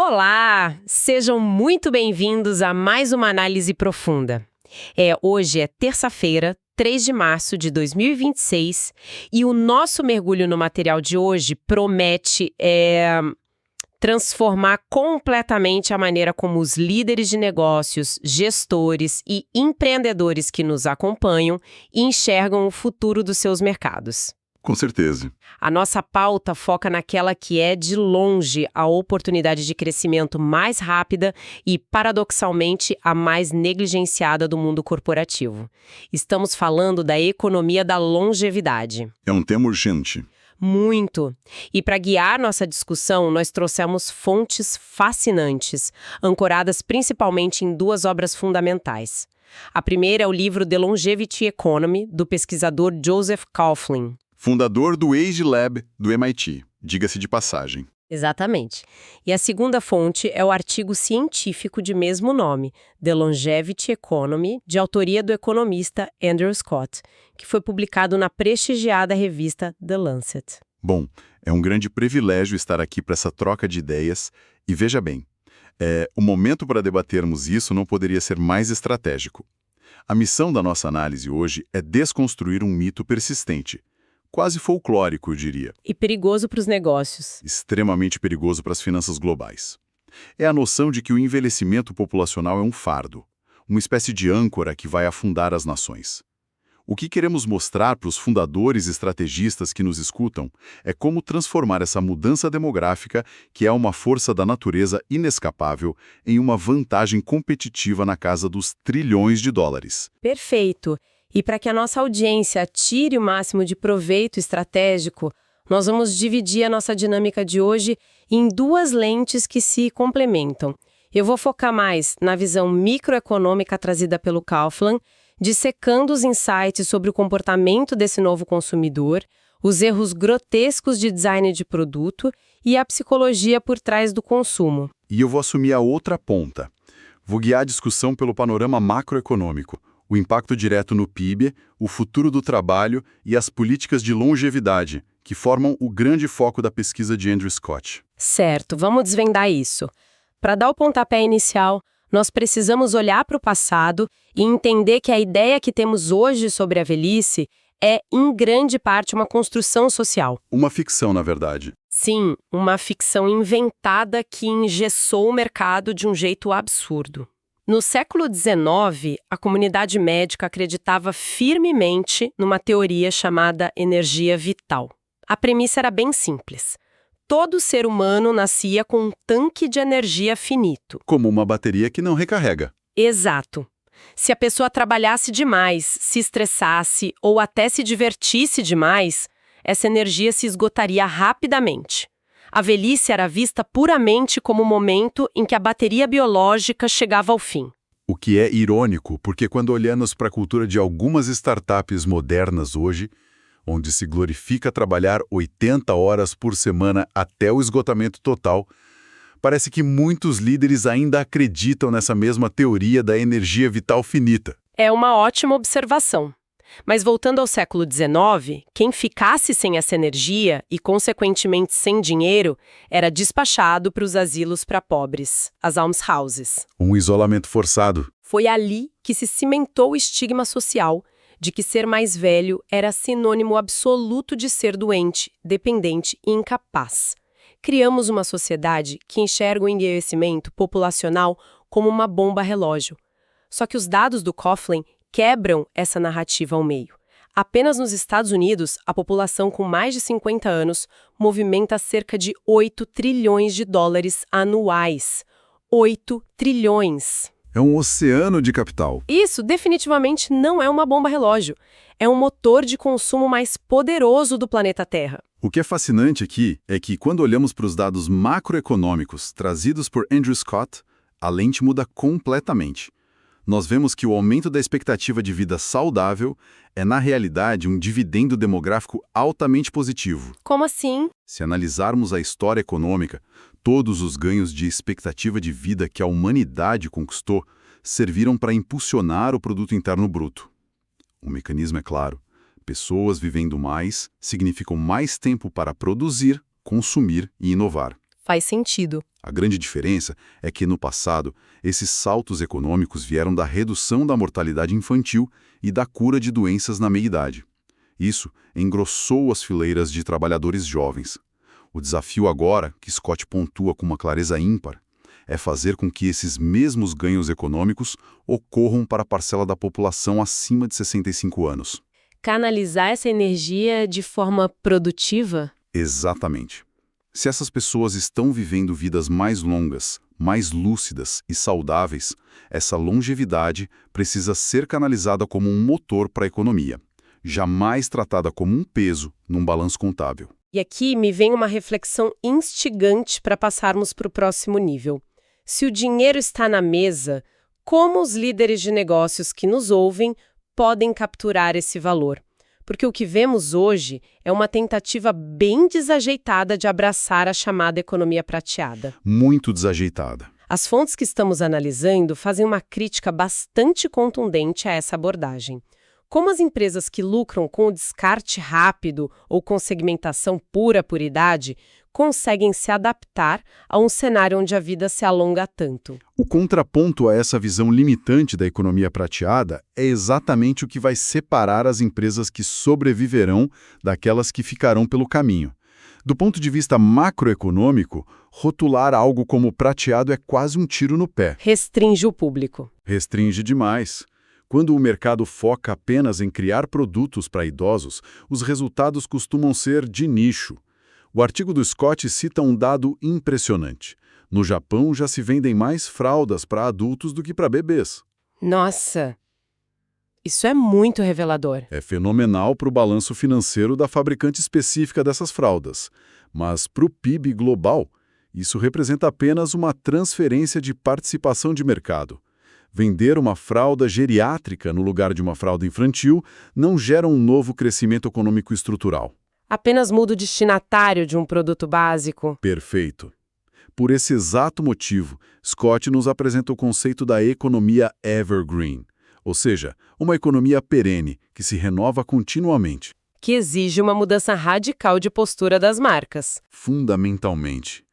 Olá! Sejam muito bem-vindos a mais uma análise profunda. Hoje é terça-feira, 3 de março de 2026, e o nosso mergulho no material de hoje promete transformar completamente a maneira como os líderes de negócios, gestores e empreendedores que nos acompanham enxergam o futuro dos seus mercados. Com certeza. A nossa pauta foca naquela que é, de longe, a oportunidade de crescimento mais rápida e, paradoxalmente, a mais negligenciada do mundo corporativo. Estamos falando da economia da longevidade. É um tema urgente. Muito. E para guiar nossa discussão, nós trouxemos fontes fascinantes, ancoradas principalmente em duas obras fundamentais. A primeira é o livro The Longevity Economy, do pesquisador Joseph Kauflin. Fundador do Age Lab do MIT, diga-se de passagem. Exatamente. E a segunda fonte é o artigo científico de mesmo nome, The Longevity Economy, de autoria do economista Andrew Scott, que foi publicado na prestigiada revista The Lancet. Bom, é um grande privilégio estar aqui para essa troca de ideias e veja bem, o momento para debatermos isso não poderia ser mais estratégico. A missão da nossa análise hoje é desconstruir um mito persistente, quase folclórico, eu diria. E perigoso para os negócios. Extremamente perigoso para as finanças globais. É a noção de que o envelhecimento populacional é um fardo, uma espécie de âncora que vai afundar as nações. O que queremos mostrar para os fundadores e estrategistas que nos escutam é como transformar essa mudança demográfica, que é uma força da natureza inescapável, em uma vantagem competitiva na casa dos trilhões de dólares. Perfeito. E para que a nossa audiência tire o máximo de proveito estratégico, nós vamos dividir a nossa dinâmica de hoje em duas lentes que se complementam. Eu vou focar mais na visão microeconômica trazida pelo Kaufman, dissecando os insights sobre o comportamento desse novo consumidor, os erros grotescos de design de produto e a psicologia por trás do consumo. E eu vou assumir a outra ponta. Vou guiar a discussão pelo panorama macroeconômico, o impacto direto no PIB, o futuro do trabalho e as políticas de longevidade, que formam o grande foco da pesquisa de Andrew Scott. Certo, vamos desvendar isso. Para dar o pontapé inicial, nós precisamos olhar para o passado e entender que a ideia que temos hoje sobre a velhice é, em grande parte, uma construção social. Uma ficção, na verdade. Sim, uma ficção inventada que engessou o mercado de um jeito absurdo. No século XIX, a comunidade médica acreditava firmemente numa teoria chamada energia vital. A premissa era bem simples. Todo ser humano nascia com um tanque de energia finito. Como uma bateria que não recarrega. Exato. Se a pessoa trabalhasse demais, se estressasse ou até se divertisse demais, essa energia se esgotaria rapidamente. A velhice era vista puramente como o momento em que a bateria biológica chegava ao fim. O que é irônico, porque quando olhamos para a cultura de algumas startups modernas hoje, onde se glorifica trabalhar 80 horas por semana até o esgotamento total, parece que muitos líderes ainda acreditam nessa mesma teoria da energia vital finita. É uma ótima observação. Mas voltando ao século XIX, quem ficasse sem essa energia e, consequentemente, sem dinheiro, era despachado para os asilos para pobres, as almshouses. Um isolamento forçado. Foi ali que se cimentou o estigma social de que ser mais velho era sinônimo absoluto de ser doente, dependente e incapaz. Criamos uma sociedade que enxerga o envelhecimento populacional como uma bomba relógio. Só que os dados do Kaufman quebram essa narrativa ao meio. Apenas nos Estados Unidos, a população com mais de 50 anos movimenta cerca de 8 trilhões de dólares anuais. 8 trilhões. É um oceano de capital. Isso definitivamente não é uma bomba relógio. É um motor de consumo mais poderoso do planeta Terra. O que é fascinante aqui é que, quando olhamos para os dados macroeconômicos trazidos por Andrew Scott, a lente muda completamente. Nós vemos que o aumento da expectativa de vida saudável é, na realidade, um dividendo demográfico altamente positivo. Como assim? Se analisarmos a história econômica, todos os ganhos de expectativa de vida que a humanidade conquistou serviram para impulsionar o produto interno bruto. O mecanismo é claro. Pessoas vivendo mais significam mais tempo para produzir, consumir e inovar. Faz sentido. A grande diferença é que, no passado, esses saltos econômicos vieram da redução da mortalidade infantil e da cura de doenças na meia-idade. Isso engrossou as fileiras de trabalhadores jovens. O desafio agora, que Scott pontua com uma clareza ímpar, é fazer com que esses mesmos ganhos econômicos ocorram para a parcela da população acima de 65 anos. Canalizar essa energia de forma produtiva? Exatamente. Se essas pessoas estão vivendo vidas mais longas, mais lúcidas e saudáveis, essa longevidade precisa ser canalizada como um motor para a economia, jamais tratada como um peso num balanço contábil. E aqui me vem uma reflexão instigante para passarmos para o próximo nível. Se o dinheiro está na mesa, como os líderes de negócios que nos ouvem podem capturar esse valor? Porque o que vemos hoje é uma tentativa bem desajeitada de abraçar a chamada economia prateada. Muito desajeitada. As fontes que estamos analisando fazem uma crítica bastante contundente a essa abordagem. Como as empresas que lucram com o descarte rápido ou com segmentação pura por idade conseguem se adaptar a um cenário onde a vida se alonga tanto? O contraponto a essa visão limitante da economia prateada é exatamente o que vai separar as empresas que sobreviverão daquelas que ficarão pelo caminho. Do ponto de vista macroeconômico, rotular algo como prateado é quase um tiro no pé. Restringe o público. Restringe demais. Quando o mercado foca apenas em criar produtos para idosos, os resultados costumam ser de nicho. O artigo do Scott cita um dado impressionante. No Japão já se vendem mais fraldas para adultos do que para bebês. Nossa! Isso é muito revelador. É fenomenal para o balanço financeiro da fabricante específica dessas fraldas. Mas para o PIB global, isso representa apenas uma transferência de participação de mercado. Vender uma fralda geriátrica no lugar de uma fralda infantil não gera um novo crescimento econômico estrutural. Apenas muda o destinatário de um produto básico. Perfeito. Por esse exato motivo, Scott nos apresenta o conceito da economia evergreen, ou seja, uma economia perene, que se renova continuamente. Que exige uma mudança radical de postura das marcas. Fundamentalmente.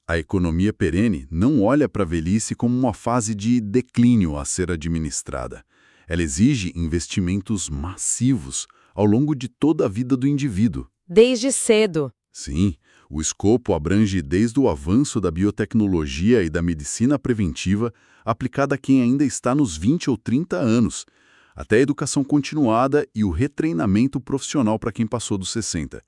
A economia perene não olha para a velhice como uma fase de declínio a ser administrada. Ela exige investimentos massivos ao longo de toda a vida do indivíduo. Desde cedo. Sim, o escopo abrange desde o avanço da biotecnologia e da medicina preventiva aplicada a quem ainda está nos 20 ou 30 anos, até a educação continuada e o retreinamento profissional para quem passou dos 60.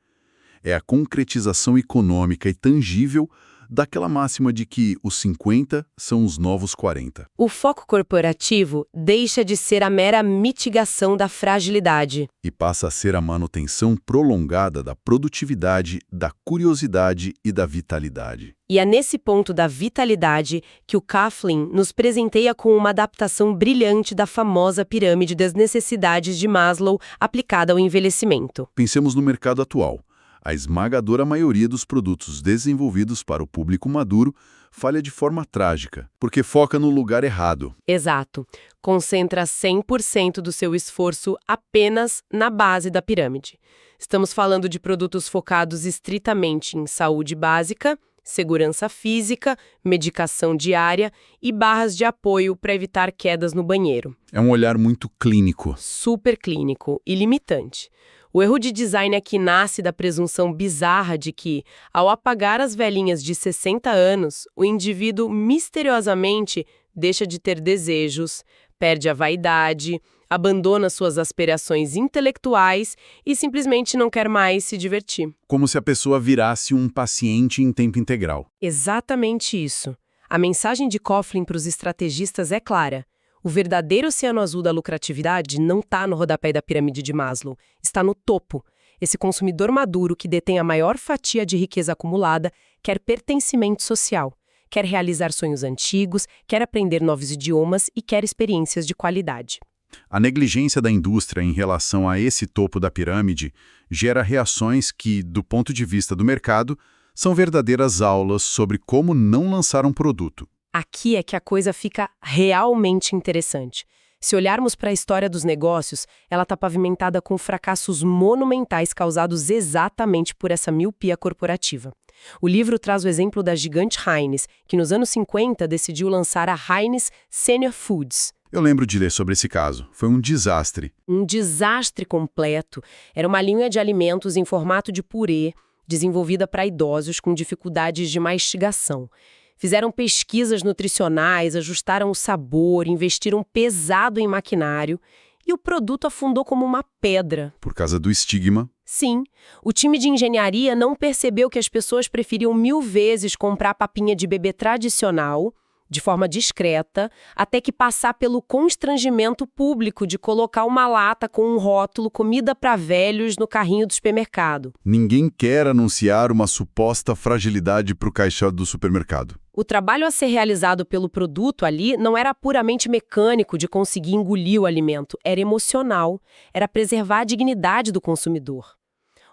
É a concretização econômica e tangível daquela máxima de que os 50 são os novos 40. O foco corporativo deixa de ser a mera mitigação da fragilidade. E passa a ser a manutenção prolongada da produtividade, da curiosidade e da vitalidade. E é nesse ponto da vitalidade que o Kaplan nos presenteia com uma adaptação brilhante da famosa pirâmide das necessidades de Maslow aplicada ao envelhecimento. Pensemos no mercado atual. A esmagadora maioria dos produtos desenvolvidos para o público maduro falha de forma trágica, porque foca no lugar errado. Exato. Concentra 100% do seu esforço apenas na base da pirâmide. Estamos falando de produtos focados estritamente em saúde básica, segurança física, medicação diária e barras de apoio para evitar quedas no banheiro. É um olhar muito clínico. Super clínico e limitante. O erro de design aqui nasce da presunção bizarra de que, ao apagar as velhinhas de 60 anos, o indivíduo misteriosamente deixa de ter desejos, perde a vaidade, abandona suas aspirações intelectuais e simplesmente não quer mais se divertir. Como se a pessoa virasse um paciente em tempo integral. Exatamente isso. A mensagem de Kaplan para os estrategistas é clara. O verdadeiro oceano azul da lucratividade não está no rodapé da pirâmide de Maslow, está no topo. Esse consumidor maduro que detém a maior fatia de riqueza acumulada quer pertencimento social, quer realizar sonhos antigos, quer aprender novos idiomas e quer experiências de qualidade. A negligência da indústria em relação a esse topo da pirâmide gera reações que, do ponto de vista do mercado, são verdadeiras aulas sobre como não lançar um produto. Aqui é que a coisa fica realmente interessante. Se olharmos para a história dos negócios, ela está pavimentada com fracassos monumentais causados exatamente por essa miopia corporativa. O livro traz o exemplo da gigante Heinz, que nos anos 50 decidiu lançar a Heinz Senior Foods. Eu lembro de ler sobre esse caso. Foi um desastre. Um desastre completo. Era uma linha de alimentos em formato de purê, desenvolvida para idosos com dificuldades de mastigação. Fizeram pesquisas nutricionais, ajustaram o sabor, investiram pesado em maquinário e o produto afundou como uma pedra. Por causa do estigma. Sim, o time de engenharia não percebeu que as pessoas preferiam 1000 vezes comprar papinha de bebê tradicional, de forma discreta, até que passar pelo constrangimento público de colocar uma lata com um rótulo comida para velhos no carrinho do supermercado. Ninguém quer anunciar uma suposta fragilidade para o caixa do supermercado. O trabalho a ser realizado pelo produto ali não era puramente mecânico de conseguir engolir o alimento, era emocional, era preservar a dignidade do consumidor.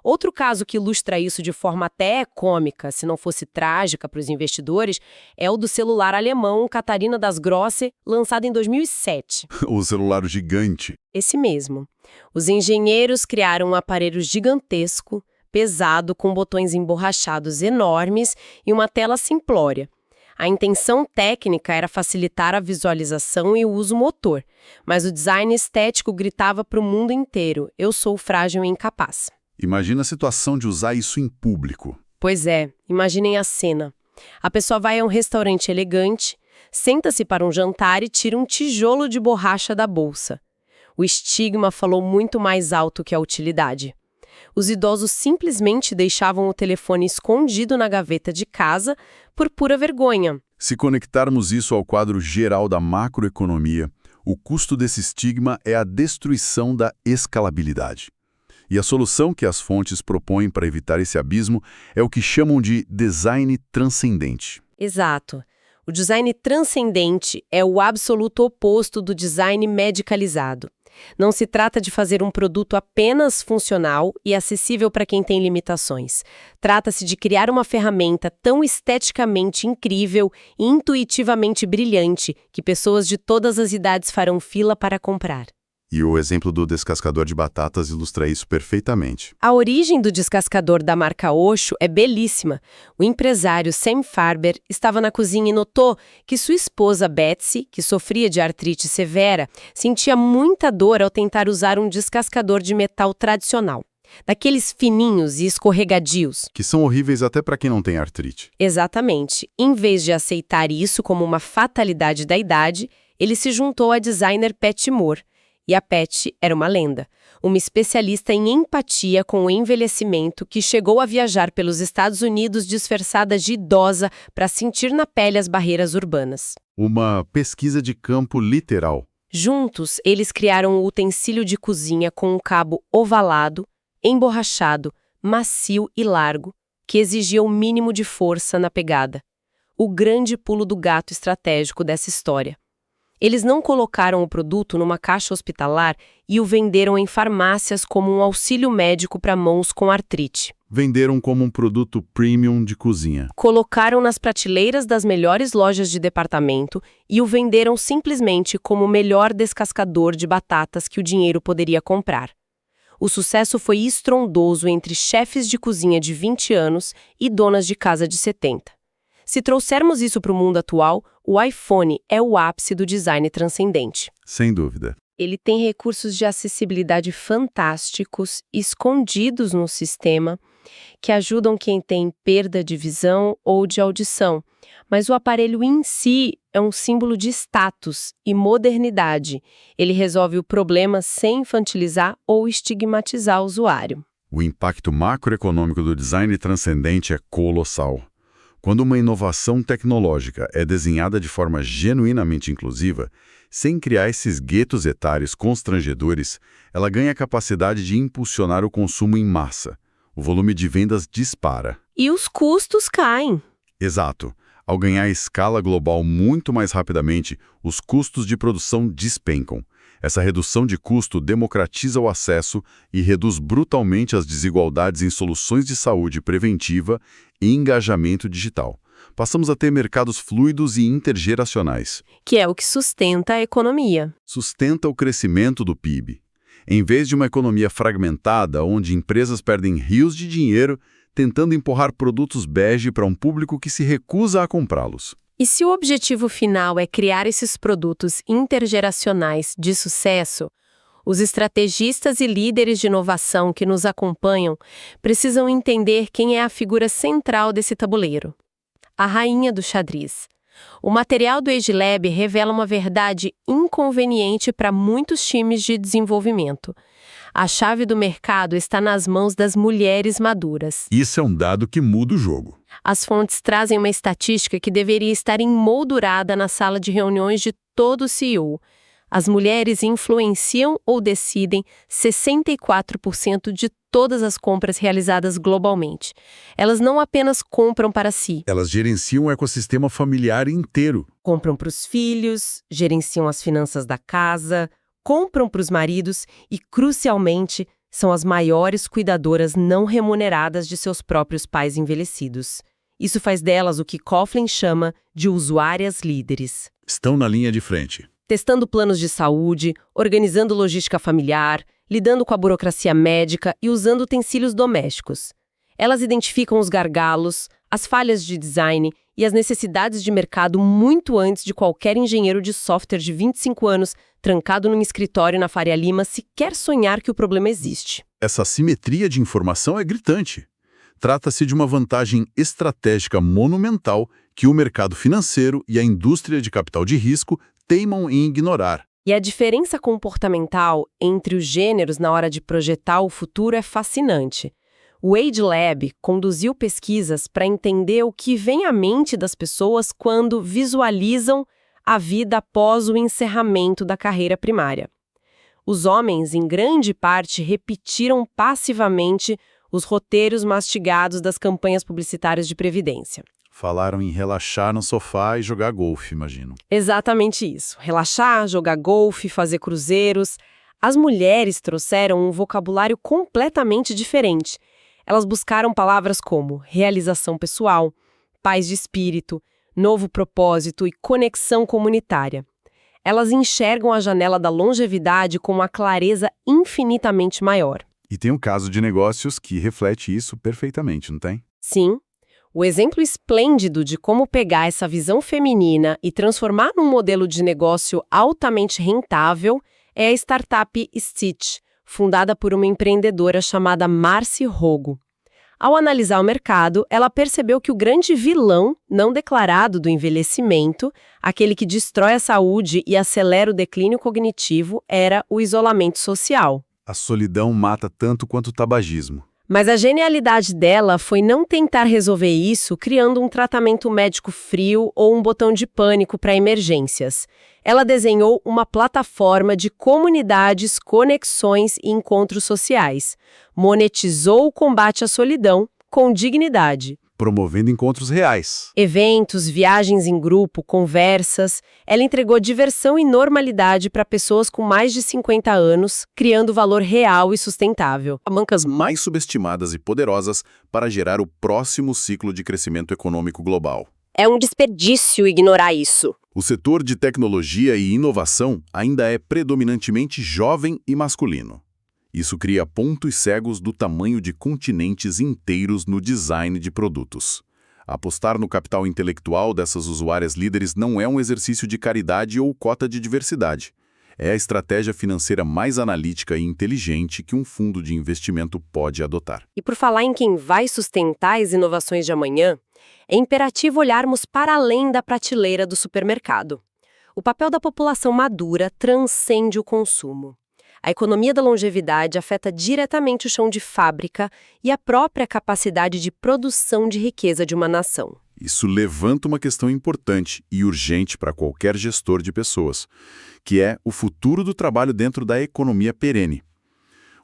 Outro caso que ilustra isso de forma até cômica, se não fosse trágica para os investidores, é o do celular alemão Katharina das Grosser, lançado em 2007. O celular gigante. Esse mesmo. Os engenheiros criaram um aparelho gigantesco, pesado, com botões emborrachados enormes e uma tela simplória. A intenção técnica era facilitar a visualização e o uso motor, mas o design estético gritava para o mundo inteiro: eu sou frágil e incapaz. Imagina a situação de usar isso em público. Pois é, imaginem a cena. A pessoa vai a um restaurante elegante, senta-se para um jantar e tira um tijolo de borracha da bolsa. O estigma falou muito mais alto que a utilidade. Os idosos simplesmente deixavam o telefone escondido na gaveta de casa por pura vergonha. Se conectarmos isso ao quadro geral da macroeconomia, o custo desse estigma é a destruição da escalabilidade. E a solução que as fontes propõem para evitar esse abismo é o que chamam de design transcendente. Exato. O design transcendente é o absoluto oposto do design medicalizado. Não se trata de fazer um produto apenas funcional e acessível para quem tem limitações. Trata-se de criar uma ferramenta tão esteticamente incrível e intuitivamente brilhante que pessoas de todas as idades farão fila para comprar. E o exemplo do descascador de batatas ilustra isso perfeitamente. A origem do descascador da marca Osho é belíssima. O empresário Sam Farber estava na cozinha e notou que sua esposa Betsy, que sofria de artrite severa, sentia muita dor ao tentar usar um descascador de metal tradicional, daqueles fininhos e escorregadios. Que são horríveis até para quem não tem artrite. Exatamente. Em vez de aceitar isso como uma fatalidade da idade, ele se juntou à designer Patty Moore. E a Patty era uma lenda, uma especialista em empatia com o envelhecimento que chegou a viajar pelos Estados Unidos disfarçada de idosa para sentir na pele as barreiras urbanas. Uma pesquisa de campo literal. Juntos, eles criaram um utensílio de cozinha com um cabo ovalado, emborrachado, macio e largo, que exigia o mínimo de força na pegada. O grande pulo do gato estratégico dessa história. Eles não colocaram o produto numa caixa hospitalar e o venderam em farmácias como um auxílio médico para mãos com artrite. Venderam como um produto premium de cozinha. Colocaram nas prateleiras das melhores lojas de departamento e o venderam simplesmente como o melhor descascador de batatas que o dinheiro poderia comprar. O sucesso foi estrondoso entre chefes de cozinha de 20 anos e donas de casa de 70. Se trouxermos isso para o mundo atual, o iPhone é o ápice do design transcendente. Sem dúvida. Ele tem recursos de acessibilidade fantásticos, escondidos no sistema, que ajudam quem tem perda de visão ou de audição. Mas o aparelho em si é um símbolo de status e modernidade. Ele resolve o problema sem infantilizar ou estigmatizar o usuário. O impacto macroeconômico do design transcendente é colossal. Quando uma inovação tecnológica é desenhada de forma genuinamente inclusiva, sem criar esses guetos etários constrangedores, ela ganha a capacidade de impulsionar o consumo em massa. O volume de vendas dispara. E os custos caem. Exato. Ao ganhar escala global muito mais rapidamente, os custos de produção despencam. Essa redução de custo democratiza o acesso e reduz brutalmente as desigualdades em soluções de saúde preventiva e engajamento digital. Passamos a ter mercados fluidos e intergeracionais. Que é o que sustenta a economia. Sustenta o crescimento do PIB. Em vez de uma economia fragmentada, onde empresas perdem rios de dinheiro, tentando empurrar produtos bege para um público que se recusa a comprá-los. E se o objetivo final é criar esses produtos intergeracionais de sucesso, os estrategistas e líderes de inovação que nos acompanham precisam entender quem é a figura central desse tabuleiro: a rainha do xadrez. O material do Age Lab revela uma verdade inconveniente para muitos times de desenvolvimento. A chave do mercado está nas mãos das mulheres maduras. Isso é um dado que muda o jogo. As fontes trazem uma estatística que deveria estar emoldurada na sala de reuniões de todo CEO. As mulheres influenciam ou decidem 64% de todas as compras realizadas globalmente. Elas não apenas compram para si. Elas gerenciam o ecossistema familiar inteiro. Compram para os filhos, gerenciam as finanças da casa, compram para os maridos e, crucialmente, são as maiores cuidadoras não remuneradas de seus próprios pais envelhecidos. Isso faz delas o que Coughlin chama de usuárias líderes. Estão na linha de frente. Testando planos de saúde, organizando logística familiar, lidando com a burocracia médica e usando utensílios domésticos. Elas identificam os gargalos, as falhas de design e as necessidades de mercado muito antes de qualquer engenheiro de software de 25 anos trancado num escritório na Faria Lima sequer sonhar que o problema existe. Essa assimetria de informação é gritante. Trata-se de uma vantagem estratégica monumental que o mercado financeiro e a indústria de capital de risco teimam em ignorar. E a diferença comportamental entre os gêneros na hora de projetar o futuro é fascinante. O Age Lab conduziu pesquisas para entender o que vem à mente das pessoas quando visualizam a vida após o encerramento da carreira primária. Os homens, em grande parte, repetiram passivamente os roteiros mastigados das campanhas publicitárias de previdência. Falaram em relaxar no sofá e jogar golfe, imagino. Exatamente isso. Relaxar, jogar golfe, fazer cruzeiros. As mulheres trouxeram um vocabulário completamente diferente. Elas buscaram palavras como realização pessoal, paz de espírito, novo propósito e conexão comunitária. Elas enxergam a janela da longevidade com uma clareza infinitamente maior. E tem um caso de negócios que reflete isso perfeitamente, não tem? Sim. O exemplo esplêndido de como pegar essa visão feminina e transformar num modelo de negócio altamente rentável é a startup Stitch, fundada por uma empreendedora chamada Marcy Rogo. Ao analisar o mercado, ela percebeu que o grande vilão não declarado do envelhecimento, aquele que destrói a saúde e acelera o declínio cognitivo, era o isolamento social. A solidão mata tanto quanto o tabagismo. Mas a genialidade dela foi não tentar resolver isso criando um tratamento médico frio ou um botão de pânico para emergências. Ela desenhou uma plataforma de comunidades, conexões e encontros sociais. Monetizou o combate à solidão com dignidade. Promovendo encontros reais. Eventos, viagens em grupo, conversas. Ela entregou diversão e normalidade para pessoas com mais de 50 anos, criando valor real e sustentável. Mancas mais subestimadas e poderosas para gerar o próximo ciclo de crescimento econômico global. É um desperdício ignorar isso. O setor de tecnologia e inovação ainda é predominantemente jovem e masculino. Isso cria pontos cegos do tamanho de continentes inteiros no design de produtos. Apostar no capital intelectual dessas usuárias líderes não é um exercício de caridade ou cota de diversidade. É a estratégia financeira mais analítica e inteligente que um fundo de investimento pode adotar. E por falar em quem vai sustentar as inovações de amanhã, é imperativo olharmos para além da prateleira do supermercado. O papel da população madura transcende o consumo. A economia da longevidade afeta diretamente o chão de fábrica e a própria capacidade de produção de riqueza de uma nação. Isso levanta uma questão importante e urgente para qualquer gestor de pessoas, que é o futuro do trabalho dentro da economia perene.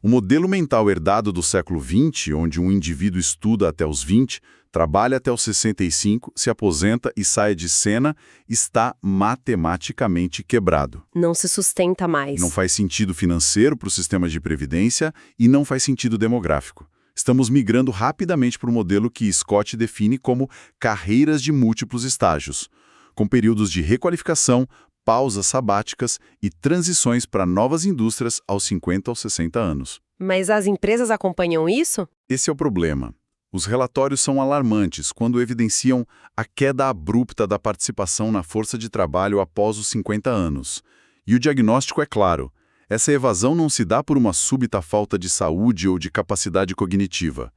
O modelo mental herdado do século XX, onde um indivíduo estuda até os 20, trabalha até os 65, se aposenta e sai de cena, está matematicamente quebrado. Não se sustenta mais. Não faz sentido financeiro para o sistema de previdência e não faz sentido demográfico. Estamos migrando rapidamente para um modelo que Scott define como carreiras de múltiplos estágios, com períodos de requalificação, pausas sabáticas e transições para novas indústrias aos 50 ou 60 anos. Mas as empresas acompanham isso? Esse é o problema. Os relatórios são alarmantes quando evidenciam a queda abrupta da participação na força de trabalho após os 50 anos. E o diagnóstico é claro: essa evasão não se dá por uma súbita falta de saúde ou de capacidade cognitiva.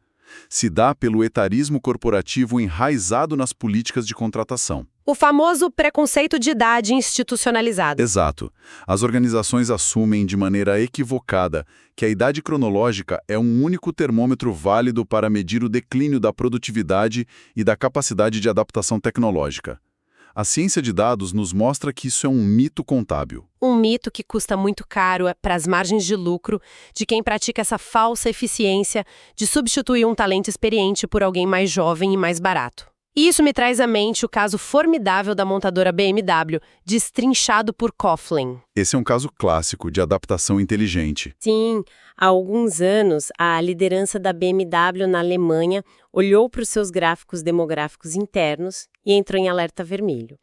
Se dá pelo etarismo corporativo enraizado nas políticas de contratação. O famoso preconceito de idade institucionalizado. Exato. As organizações assumem de maneira equivocada que a idade cronológica é um único termômetro válido para medir o declínio da produtividade e da capacidade de adaptação tecnológica. A ciência de dados nos mostra que isso é um mito contábil. Um mito que custa muito caro para as margens de lucro de quem pratica essa falsa eficiência de substituir um talento experiente por alguém mais jovem e mais barato. E isso me traz à mente o caso formidável da montadora BMW, destrinchado por Coughlin. Esse é um caso clássico de adaptação inteligente. Sim, há alguns anos, a liderança da BMW na Alemanha olhou para os seus gráficos demográficos internos e entrou em alerta vermelho.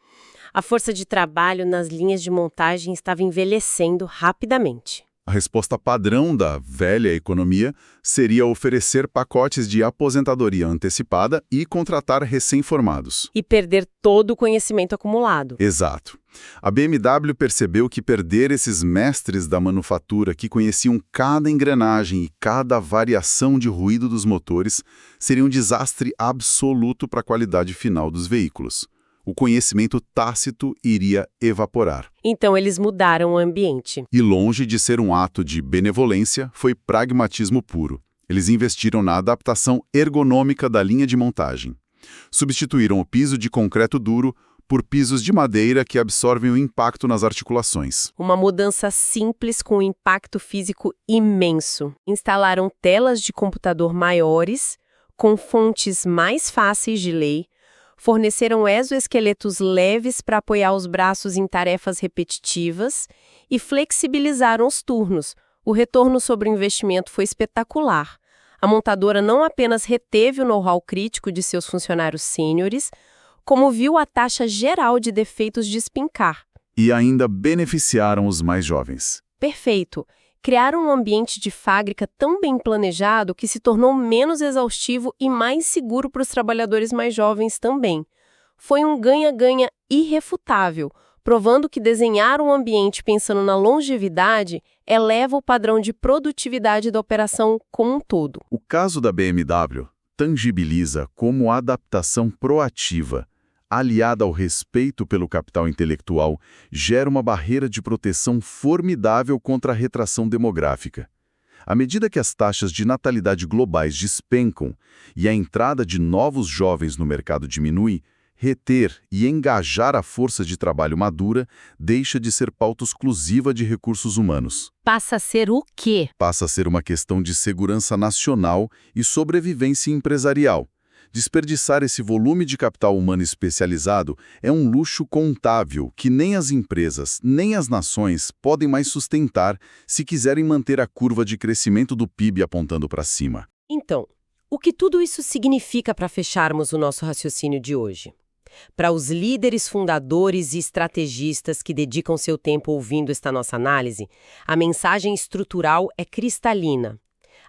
A força de trabalho nas linhas de montagem estava envelhecendo rapidamente. A resposta padrão da velha economia seria oferecer pacotes de aposentadoria antecipada e contratar recém-formados. E perder todo o conhecimento acumulado. Exato. A BMW percebeu que perder esses mestres da manufatura que conheciam cada engrenagem e cada variação de ruído dos motores seria um desastre absoluto para a qualidade final dos veículos. O conhecimento tácito iria evaporar. Então eles mudaram o ambiente. E longe de ser um ato de benevolência, foi pragmatismo puro. Eles investiram na adaptação ergonômica da linha de montagem. Substituíram o piso de concreto duro por pisos de madeira que absorvem o impacto nas articulações. Uma mudança simples com um impacto físico imenso. Instalaram telas de computador maiores, com fontes mais fáceis de ler, forneceram exoesqueletos leves para apoiar os braços em tarefas repetitivas e flexibilizaram os turnos. O retorno sobre o investimento foi espetacular. A montadora não apenas reteve o know-how crítico de seus funcionários sêniores, como viu a taxa geral de defeitos despencar. E ainda beneficiaram os mais jovens. Perfeito. Criaram um ambiente de fábrica tão bem planejado que se tornou menos exaustivo e mais seguro para os trabalhadores mais jovens também. Foi um ganha-ganha irrefutável, provando que desenhar um ambiente pensando na longevidade eleva o padrão de produtividade da operação como um todo. O caso da BMW tangibiliza como a adaptação proativa, aliada ao respeito pelo capital intelectual, gera uma barreira de proteção formidável contra a retração demográfica. À medida que as taxas de natalidade globais despencam e a entrada de novos jovens no mercado diminui, reter e engajar a força de trabalho madura deixa de ser pauta exclusiva de recursos humanos. Passa a ser o quê? Passa a ser uma questão de segurança nacional e sobrevivência empresarial. Desperdiçar esse volume de capital humano especializado é um luxo contábil que nem as empresas, nem as nações podem mais sustentar se quiserem manter a curva de crescimento do PIB apontando para cima. Então, o que tudo isso significa para fecharmos o nosso raciocínio de hoje? Para os líderes fundadores e estrategistas que dedicam seu tempo ouvindo esta nossa análise, a mensagem estrutural é cristalina.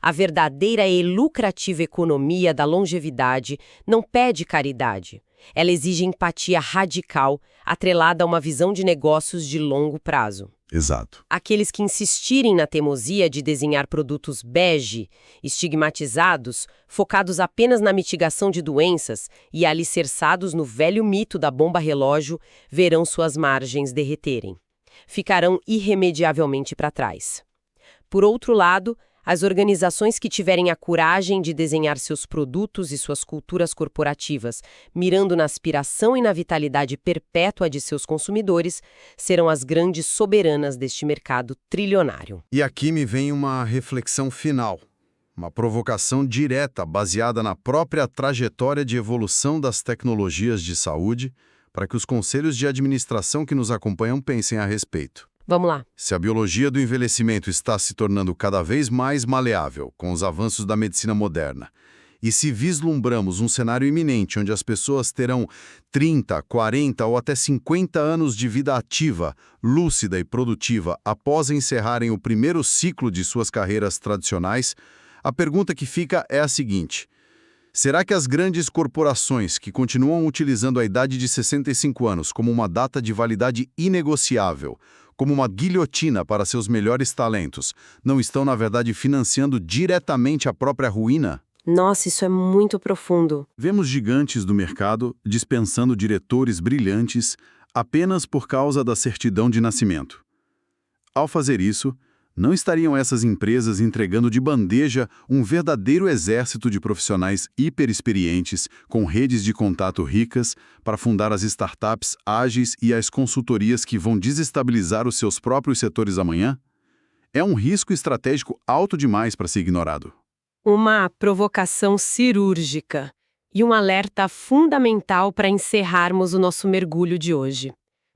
A verdadeira e lucrativa economia da longevidade não pede caridade. Ela exige empatia radical, atrelada a uma visão de negócios de longo prazo. Exato. Aqueles que insistirem na teimosia de desenhar produtos bege, estigmatizados, focados apenas na mitigação de doenças e alicerçados no velho mito da bomba-relógio, verão suas margens derreterem. Ficarão irremediavelmente para trás. Por outro lado, as organizações que tiverem a coragem de desenhar seus produtos e suas culturas corporativas, mirando na aspiração e na vitalidade perpétua de seus consumidores, serão as grandes soberanas deste mercado trilionário. E aqui me vem uma reflexão final, uma provocação direta baseada na própria trajetória de evolução das tecnologias de saúde, para que os conselhos de administração que nos acompanham pensem a respeito. Vamos lá. Se a biologia do envelhecimento está se tornando cada vez mais maleável com os avanços da medicina moderna, e se vislumbramos um cenário iminente onde as pessoas terão 30, 40 ou até 50 anos de vida ativa, lúcida e produtiva após encerrarem o primeiro ciclo de suas carreiras tradicionais, a pergunta que fica é a seguinte: Será que as grandes corporações que continuam utilizando a idade de 65 anos como uma data de validade inegociável, como uma guilhotina para seus melhores talentos, não estão, na verdade, financiando diretamente a própria ruína? Nossa, isso é muito profundo. Vemos gigantes do mercado dispensando diretores brilhantes apenas por causa da certidão de nascimento. Ao fazer isso, não estariam essas empresas entregando de bandeja um verdadeiro exército de profissionais hiperexperientes, com redes de contato ricas, para fundar as startups ágeis e as consultorias que vão desestabilizar os seus próprios setores amanhã? É um risco estratégico alto demais para ser ignorado. Uma provocação cirúrgica e um alerta fundamental para encerrarmos o nosso mergulho de hoje.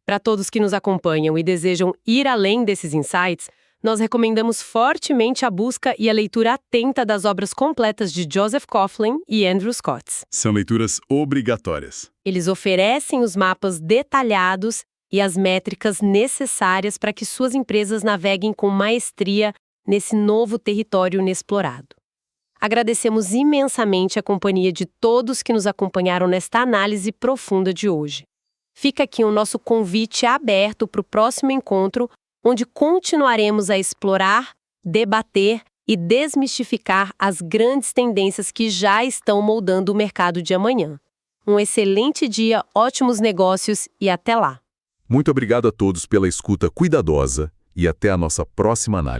Para todos que nos acompanham e desejam ir além desses insights, nós recomendamos fortemente a busca e a leitura atenta das obras completas de Joseph Coughlin e Andrew Scott. São leituras obrigatórias. Eles oferecem os mapas detalhados e as métricas necessárias para que suas empresas naveguem com maestria nesse novo território inexplorado. Agradecemos imensamente a companhia de todos que nos acompanharam nesta análise profunda de hoje. Fica aqui o nosso convite aberto para o próximo encontro, onde continuaremos a explorar, debater e desmistificar as grandes tendências que já estão moldando o mercado de amanhã. Um excelente dia, ótimos negócios e até lá! Muito obrigado a todos pela escuta cuidadosa e até a nossa próxima análise.